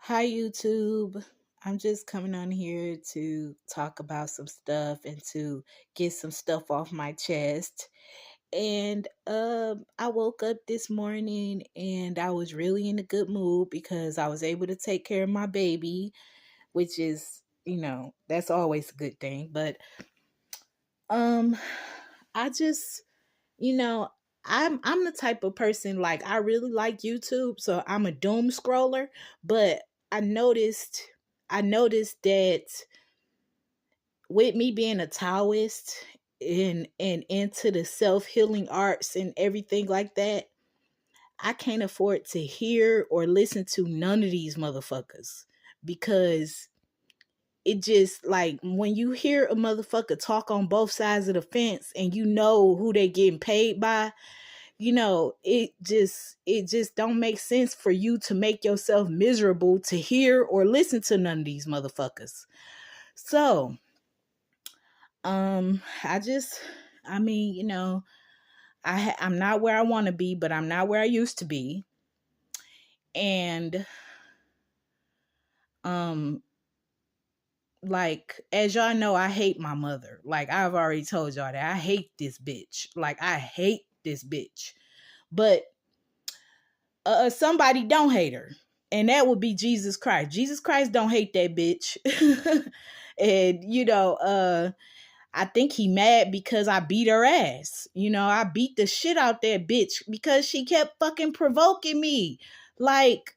Hi, YouTube. I'm just coming on here to talk about some stuff and to get some stuff off my chest. And I woke up this morning and I was really in a good mood because I was able to take care of my baby, which is, that's always a good thing. But um I just, you know, I'm the type of person, like, I really like YouTube, so I'm a doom scroller, but I noticed I noticed that with me being a Taoist and into the self-healing arts and everything like that, I can't afford to hear or listen to none of these motherfuckers because it just, like, when you hear a motherfucker talk on both sides of the fence and you know who they getting paid by, it just don't make sense for you to make yourself miserable to hear or listen to none of these motherfuckers. So I just, I mean, I'm not where I want to be, but I'm not where I used to be. And um like, as y'all know, I hate my mother. Like, I've already told y'all that I hate this bitch. Like, I hate this bitch. But somebody don't hate her, and that would be Jesus Christ. Jesus Christ don't hate that bitch. And I think he mad because I beat her ass. I beat the shit out that bitch because she kept fucking provoking me. Like,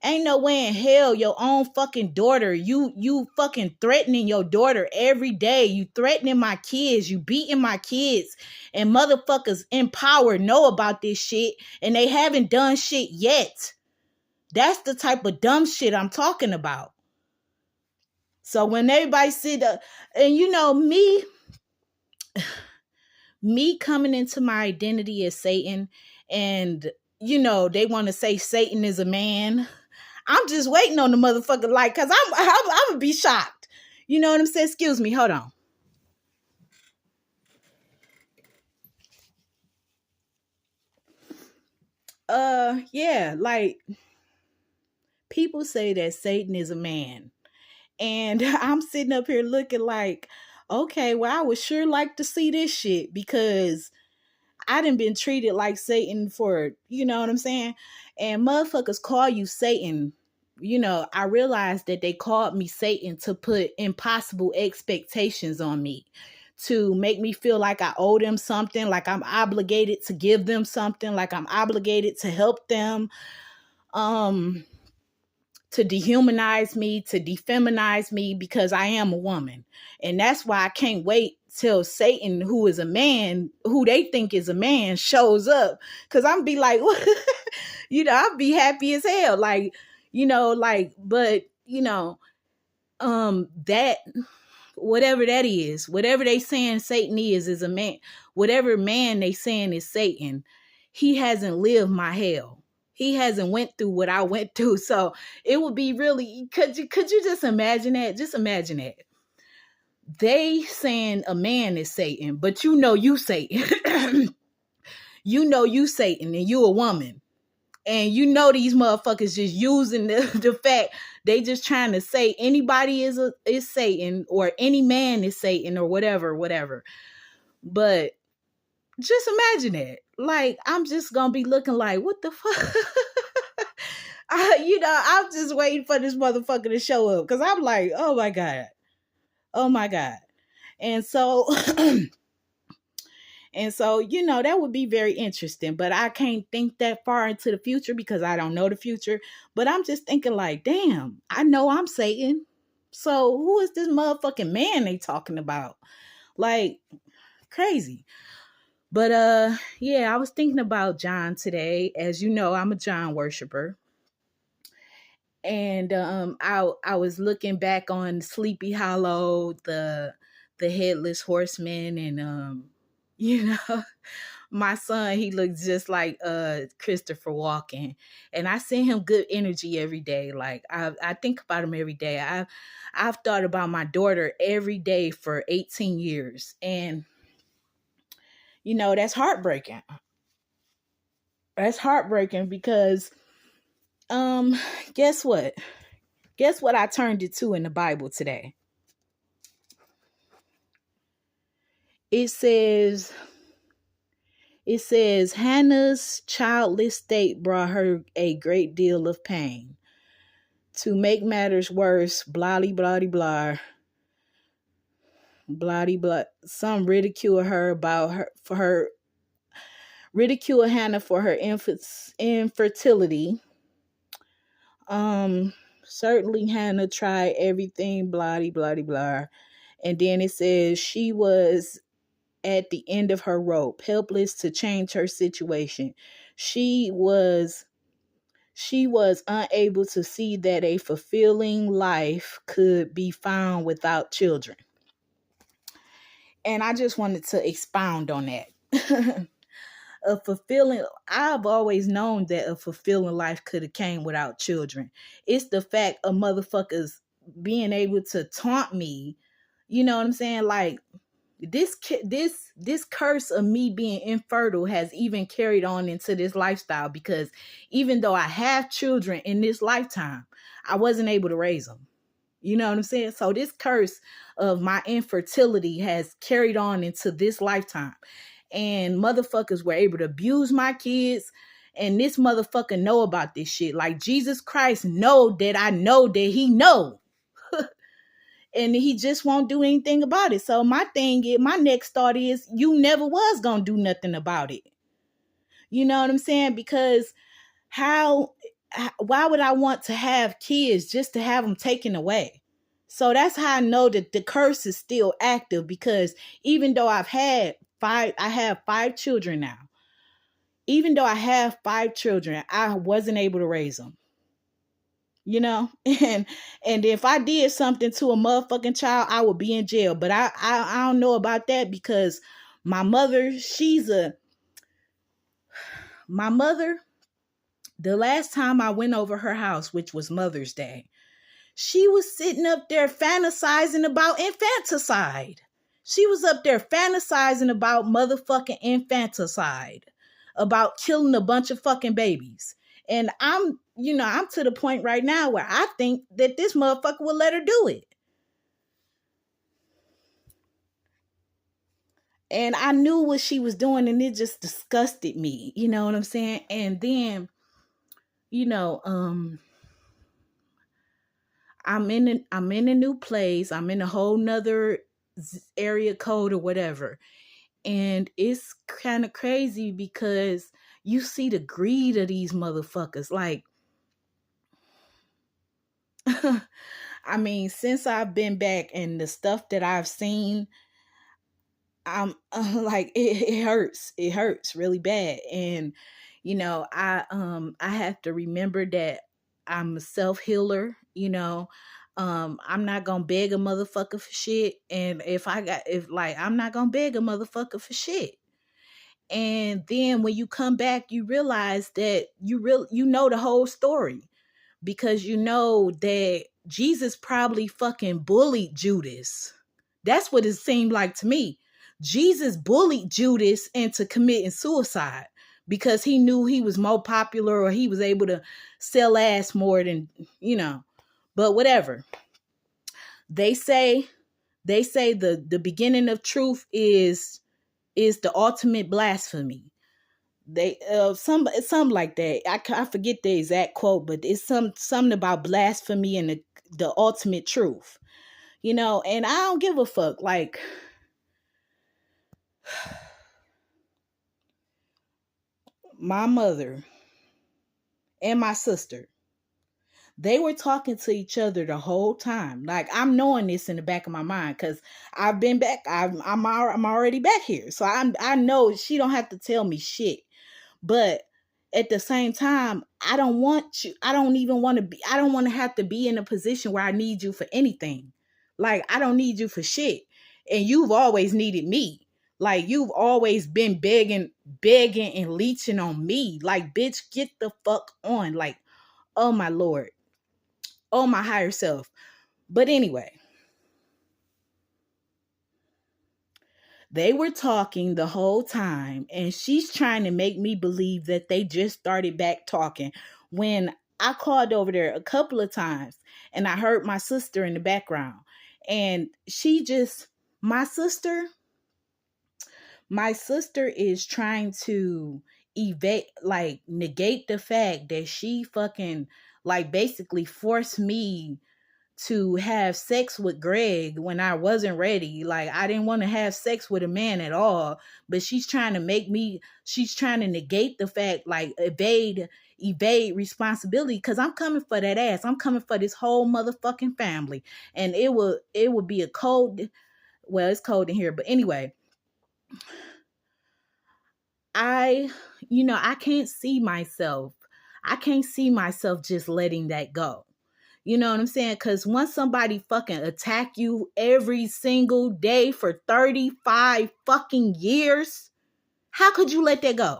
ain't no way in hell your own fucking daughter, you fucking threatening your daughter every day. You threatening my kids, you beating my kids, and motherfuckers in power know about this shit and they haven't done shit yet. That's the type of dumb shit I'm talking about. So when everybody sit up, and me coming into my identity as Satan, and they want to say Satan is a man. I'm just waiting on the motherfucker, like, cause I'm gonna be shocked. You know what I'm saying? Excuse me, hold on. Yeah, like, people say that Satan is a man, and I'm sitting up here looking like, okay, well, I would sure like to see this shit because I done been treated like Satan for, you know what I'm saying? And motherfuckers call you Satan. I realized that they called me Satan to put impossible expectations on me, to make me feel like I owe them something, like I'm obligated to give them something, like I'm obligated to help them, um, to dehumanize me, to defeminize me because I am a woman. And that's why I can't wait till Satan, who is a man, who they think is a man, shows up. Cause I'm be like, I'll be happy as hell. Like, but that, whatever that is, whatever they saying Satan is a man. Whatever man they saying is Satan, he hasn't lived my hell. He hasn't went through what I went through. So it would be really, could you just imagine that? Just imagine that. They saying a man is Satan, but you Satan. You Satan, and you a woman. And these motherfuckers just using the fact they just trying to say anybody is Satan, or any man is Satan, or whatever. But just imagine that. Like, I'm just gonna be looking like, what the fuck? I'm just waiting for this motherfucker to show up because I'm like, oh my god, oh my god. And so that would be very interesting, but I can't think that far into the future because I don't know the future. But I'm just thinking like, damn, I know I'm Satan. So who is this motherfucking man they talking about? Like, crazy. But yeah, I was thinking about John today. As you know, I'm a John worshiper. And I was looking back on Sleepy Hollow, the Headless Horseman, and you know, my son, he looks just like Christopher Walken, and I send him good energy every day. Like, I think about him every day. I've thought about my daughter every day for 18 years, and that's heartbreaking. That's heartbreaking because guess what? Guess what I turned it to in the Bible today? It says, Hannah's childless state brought her a great deal of pain. To make matters worse, blah blah blah blah blah. Some ridicule her about her for her ridicule Hannah for her infertility. Certainly Hannah tried everything, blah blah blah. And then it says she was at the end of her rope, helpless to change her situation. She was unable to see that a fulfilling life could be found without children. And I just wanted to expound on that. I've always known that a fulfilling life could have came without children. It's the fact of motherfuckers being able to taunt me. You know what I'm saying? Like, this curse of me being infertile has even carried on into this lifestyle, because even though I have children in this lifetime, I wasn't able to raise them. You know what I'm saying? So this curse of my infertility has carried on into this lifetime, and motherfuckers were able to abuse my kids. And this motherfucker know about this shit. Like, Jesus Christ know that I know that he know. And he just won't do anything about it. So my next thought is, you never was gonna do nothing about it. You know what I'm saying? Because why would I want to have kids just to have them taken away? So that's how I know that the curse is still active, because even though I have 5 children now. Even though I have 5 children, I wasn't able to raise them. You know, and if I did something to a motherfucking child, I would be in jail. But I don't know about that, because my mother, the last time I went over her house, which was Mother's Day, she was sitting up there fantasizing about infanticide. She was up there fantasizing about motherfucking infanticide, about killing a bunch of fucking babies. And I'm to the point right now where I think that this motherfucker will let her do it. And I knew what she was doing, and it just disgusted me. You know what I'm saying? And then, I'm in a new place. I'm in a whole nother area code or whatever. And it's kind of crazy, because you see the greed of these motherfuckers. Like, I mean, since I've been back and the stuff that I've seen, I'm like, it hurts. It hurts really bad. And I have to remember that I'm a self-healer. I'm not gonna beg a motherfucker for shit. And if I'm not gonna beg a motherfucker for shit. And then when you come back, you realize that you know the whole story, because you know that Jesus probably fucking bullied Judas. That's what it seemed like to me. Jesus bullied Judas into committing suicide, because he knew he was more popular, or he was able to sell ass more than, but whatever. They say the beginning of truth is the ultimate blasphemy. They something like that. I forget the exact quote, but it's something about blasphemy and the ultimate truth. And I don't give a fuck. Like, my mother and my sister, they were talking to each other the whole time. Like, I'm knowing this in the back of my mind, because I've been back. I'm already back here, so I know she don't have to tell me shit. But at the same time, I don't want you. I don't even want to be. I don't want to have to be in a position where I need you for anything. Like, I don't need you for shit, and you've always needed me. Like, you've always been begging and leeching on me. Like, bitch, get the fuck on. Like, oh my Lord. Oh my higher self. But anyway, they were talking the whole time, and she's trying to make me believe that they just started back talking, when I called over there a couple of times and I heard my sister in the background. And she just, my sister, my sister is trying to evade, like negate the fact that she fucking, like basically forced me to have sex with Greg when I wasn't ready. Like I didn't want to have sex with a man at all, but she's trying to make me, she's trying to negate the fact, like evade responsibility, cuz I'm coming for that ass. I'm coming for this whole motherfucking family. And it would be a cold, well, it's cold in here, but anyway, I I can't see myself. I can't see myself just letting that go. You know what I'm saying? Because once somebody fucking attack you every single day for 35 fucking years, how could you let that go?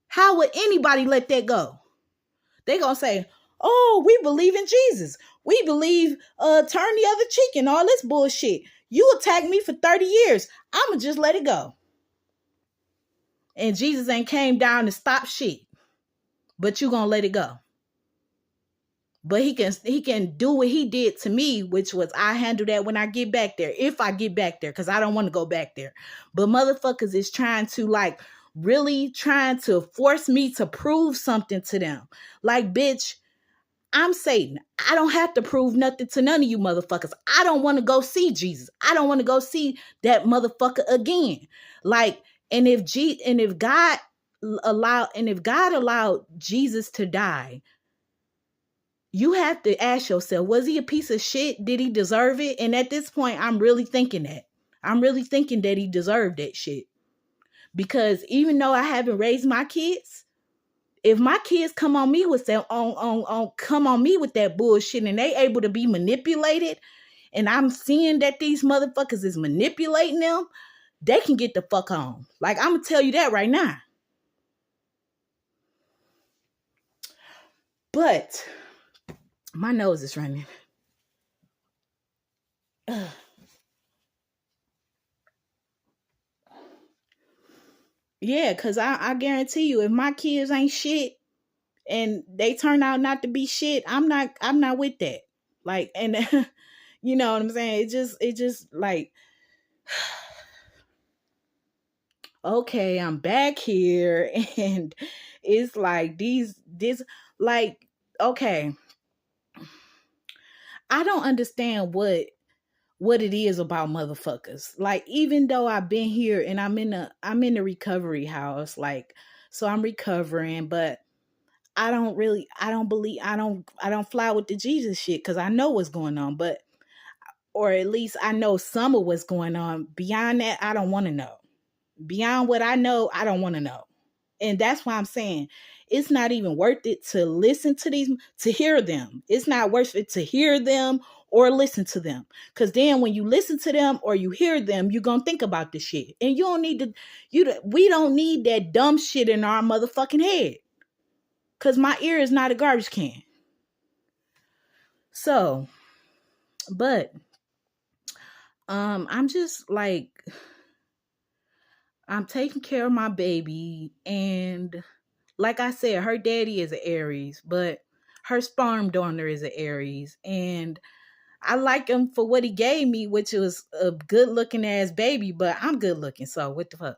How would anybody let that go? They gonna say, oh, we believe in Jesus. We believe turn the other cheek and all this bullshit. You attacked me for 30 years. I'ma just let it go. And Jesus ain't came down to stop shit. But you gonna let it go. But he can do what he did to me, which was I handle that when I get back there. If I get back there, because I don't want to go back there. But motherfuckers is trying to like really trying to force me to prove something to them. Like, bitch, I'm Satan. I don't have to prove nothing to none of you motherfuckers. I don't want to go see Jesus. I don't want to go see that motherfucker again. Like, and if God allowed Jesus to die, you have to ask yourself, was he a piece of shit? Did he deserve it? And at this point, I'm really thinking that. I'm really thinking that he deserved that shit. Because even though I haven't raised my kids, if my kids come on me with that come on me with that bullshit and they able to be manipulated, and I'm seeing that these motherfuckers is manipulating them, they can get the fuck on. Like, I'm gonna tell you that right now. But my nose is running. Ugh. Yeah, because I guarantee you, if my kids ain't shit and they turn out not to be shit, I'm not with that. Like, and you know what I'm saying? It just like, okay, I'm back here and it's like this like, okay, I don't understand what it is about motherfuckers. Like, even though I've been here and I'm in a recovery house, like, so I'm recovering, but I don't fly with the Jesus shit because I know what's going on, but or at least I know some of what's going on. Beyond that, I don't want to know. Beyond what I know, I don't want to know. And that's why I'm saying it's not even worth it to listen to these, to hear them. It's not worth it to hear them or listen to them. Because then when you listen to them or you hear them, you're going to think about this shit. And you don't need to, we don't need that dumb shit in our motherfucking head. Because my ear is not a garbage can. So, but I'm just like, I'm taking care of my baby, and like I said, her daddy is an Aries, but her sperm donor is an Aries, and I like him for what he gave me, which was a good looking ass baby, but I'm good looking, so what the fuck?